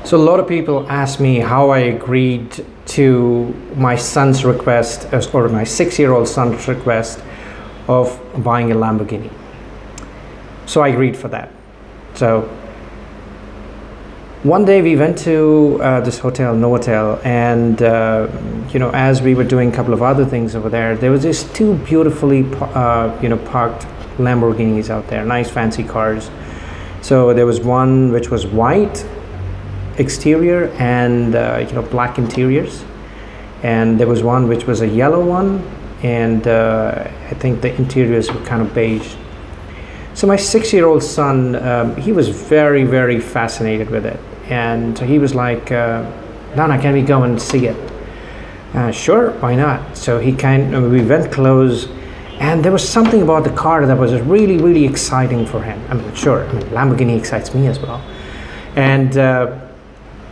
So a lot of people ask me how I agreed to my son's request, or my 6-year-old son's request of buying a Lamborghini. So I agreed for that. So one day we went to this hotel, Novotel, and as we were doing a couple of other things over there, there was these two beautifully parked Lamborghinis out there, nice fancy cars. So there was one which was white exterior and black interiors, and there was one which was a yellow one, and I think the interiors were kind of beige. So my 6-year-old son, he was very, very fascinated with it, and he was like, Nana, can we go and see it? Sure, why not? So we went close, and there was something about the car that was really, really exciting for him. Lamborghini excites me as well. And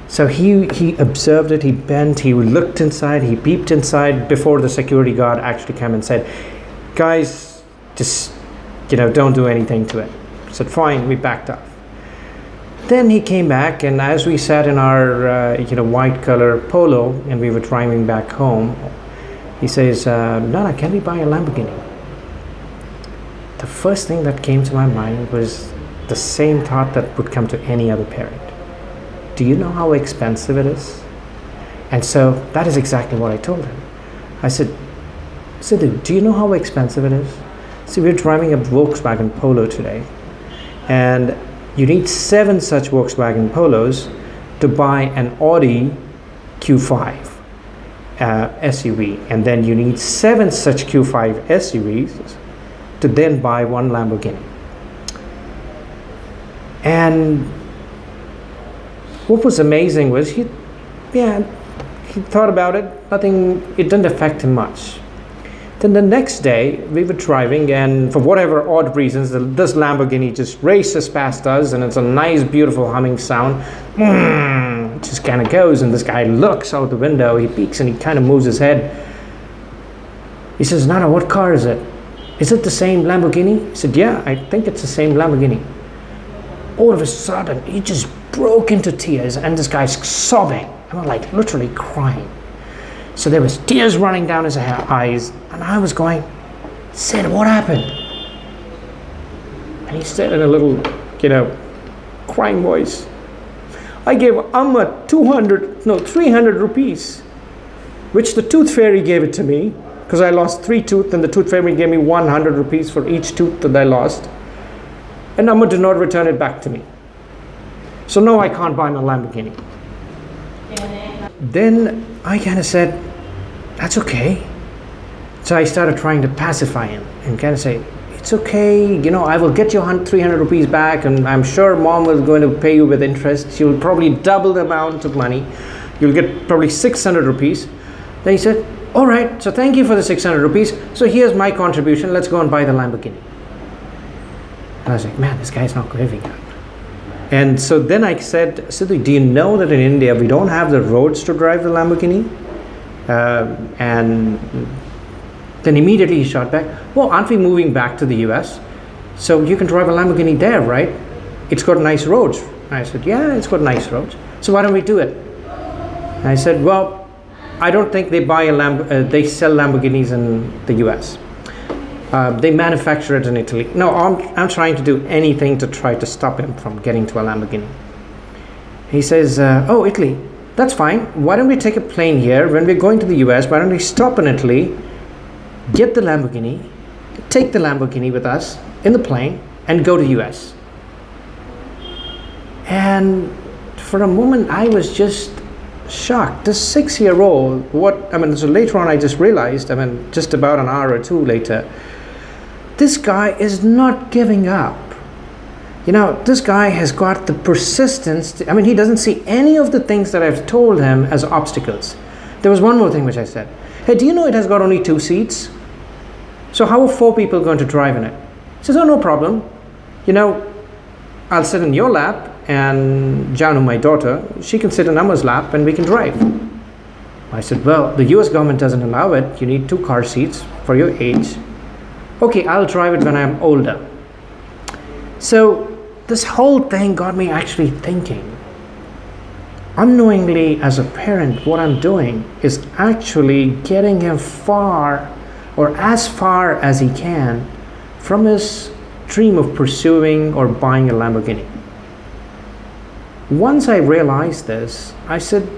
so he observed it, he bent, he looked inside, he peeped inside before the security guard actually came and said, guys, just, don't do anything to it. I said, fine, we backed off. Then he came back, and as we sat in our white color Polo and we were driving back home, he says, Nana, can we buy a Lamborghini? The first thing that came to my mind was the same thought that would come to any other parent. Do you know how expensive it is? And so that is exactly what I told him. I said, Sidhu, do you know how expensive it is? See, we're driving a Volkswagen Polo today, and you need 7 such Volkswagen Polos to buy an Audi Q5 SUV, and then you need 7 such Q5 SUVs to then buy one Lamborghini. And what was amazing was he thought about it, it didn't affect him much. Then the next day we were driving, and for whatever odd reasons, this Lamborghini just races past us, and it's a nice, beautiful humming sound. It just kind of goes, and this guy looks out the window, he peeks and he kind of moves his head. He says, Nana, what car is it? Is it the same Lamborghini? I said, yeah, I think it's the same Lamborghini. All of a sudden, he just broke into tears, and this guy's sobbing. I'm like literally crying. So there was tears running down his eyes, and I was going, Sid, what happened? And he said in a little, crying voice, I gave Amma 300 rupees, which the tooth fairy gave it to me, because I lost 3 teeth, and the tooth fairy gave me 100 rupees for each tooth that I lost. And Amma did not return it back to me. So now I can't buy my Lamborghini. Then I kind of said, that's okay. So I started trying to pacify him and kind of say, it's okay, I will get your 300 rupees back, and I'm sure mom was going to pay you with interest. She'll probably double the amount of money. You'll get probably 600 rupees. Then he said, all right, so thank you for the 600 rupees. So here's my contribution. Let's go and buy the Lamborghini. And I was like, man, this guy's not giving up. And so then I said, Sidhu, do you know that in India we don't have the roads to drive the Lamborghini? And then immediately he shot back, well, aren't we moving back to the US? So you can drive a Lamborghini there, right? It's got nice roads. And I said, yeah, it's got nice roads. So why don't we do it? And I said, well, I don't think they they sell Lamborghinis in the US. They manufacture it in Italy. No, I'm trying to do anything to try to stop him from getting to a Lamborghini. He says, oh, Italy, that's fine. Why don't we take a plane here? When we're going to the US, why don't we stop in Italy, get the Lamborghini, take the Lamborghini with us in the plane, and go to US. And for a moment, I was just shocked. This 6-year-old, so later on I just realized, just about an hour or two later, this guy is not giving up. This guy has got the persistence. He doesn't see any of the things that I've told him as obstacles. There was one more thing which I said. Hey, do you know it has got only 2 seats? So how are 4 people going to drive in it? He says, oh, no problem. I'll sit in your lap, and Janu, my daughter, she can sit in Amma's lap, and we can drive. I said, well, the US government doesn't allow it. You need 2 car seats for your age. Okay, I'll drive it when I'm older. So this whole thing got me actually thinking, unknowingly, as a parent, what I'm doing is actually getting him far, or as far as he can, from his dream of pursuing or buying a Lamborghini. Once I realized this, I said,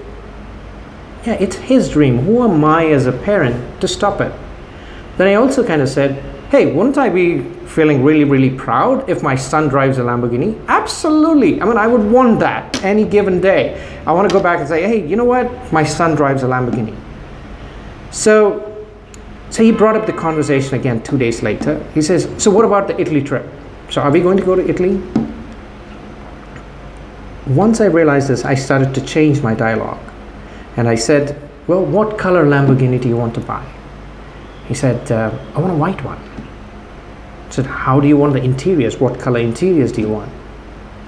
yeah, it's his dream. Who am I as a parent to stop it? Then I also kind of said, hey, wouldn't I be feeling really, really proud if my son drives a Lamborghini? Absolutely. I mean, I would want that any given day. I want to go back and say, hey, you know what? My son drives a Lamborghini. So he brought up the conversation again 2 days later. He says, so what about the Italy trip? So are we going to go to Italy? Once I realized this, I started to change my dialogue. And I said, well, what color Lamborghini do you want to buy? He said, I want a white one. I said, how do you want the interiors? What color interiors do you want?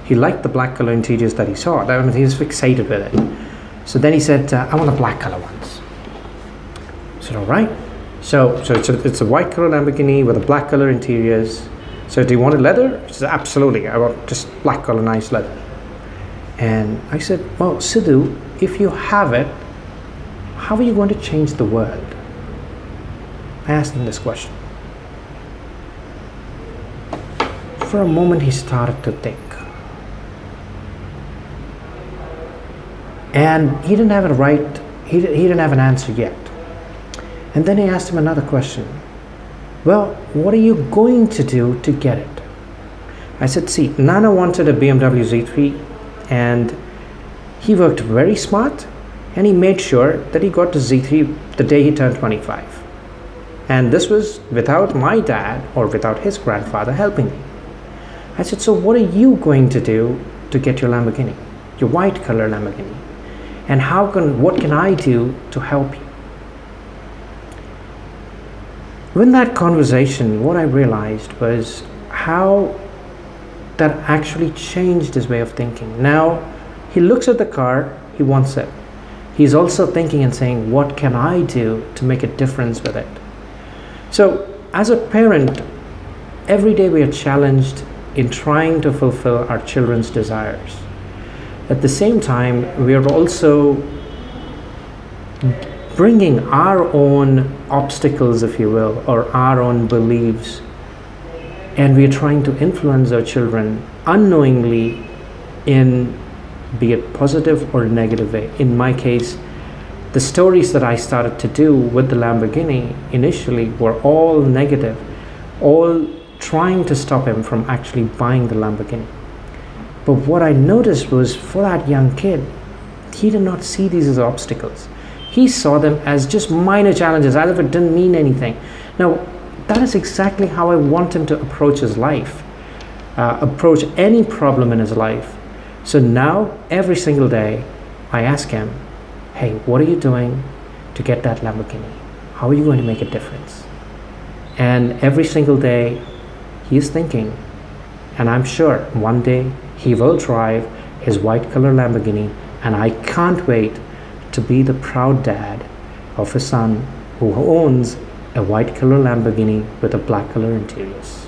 He liked the black color interiors that he saw. I mean, he was fixated with it. So then he said, I want the black color ones. I said, all right. So it's a white color Lamborghini with a black color interiors. So do you want it leather? He said, absolutely. I want just black color, nice leather. And I said, well, Sidhu, if you have it, how are you going to change the world? I asked him this question. For a moment, he started to think. And he didn't have he didn't have an answer yet. And then I asked him another question. Well, what are you going to do to get it? I said, see, Nana wanted a BMW Z3, and he worked very smart, and he made sure that he got the Z3 the day he turned 25. And this was without my dad or without his grandfather helping me. I said, so what are you going to do to get your Lamborghini, your white color Lamborghini? And what can I do to help you? In that conversation, what I realized was how that actually changed his way of thinking. Now, he looks at the car, he wants it. He's also thinking and saying, what can I do to make a difference with it? So, as a parent, every day we are challenged in trying to fulfill our children's desires. At the same time, we are also bringing our own obstacles, if you will, or our own beliefs, and we are trying to influence our children unknowingly in, be it positive or negative way. In my case, the stories that I started to do with the Lamborghini initially were all negative, all trying to stop him from actually buying the Lamborghini. But what I noticed was, for that young kid, he did not see these as obstacles. He saw them as just minor challenges, as if it didn't mean anything. Now, that is exactly how I want him to approach his life, approach any problem in his life. So now, every single day, I ask him, hey, what are you doing to get that Lamborghini? How are you going to make a difference? And every single day, he is thinking, and I'm sure one day he will drive his white color Lamborghini, and I can't wait to be the proud dad of a son who owns a white color Lamborghini with a black color interiors.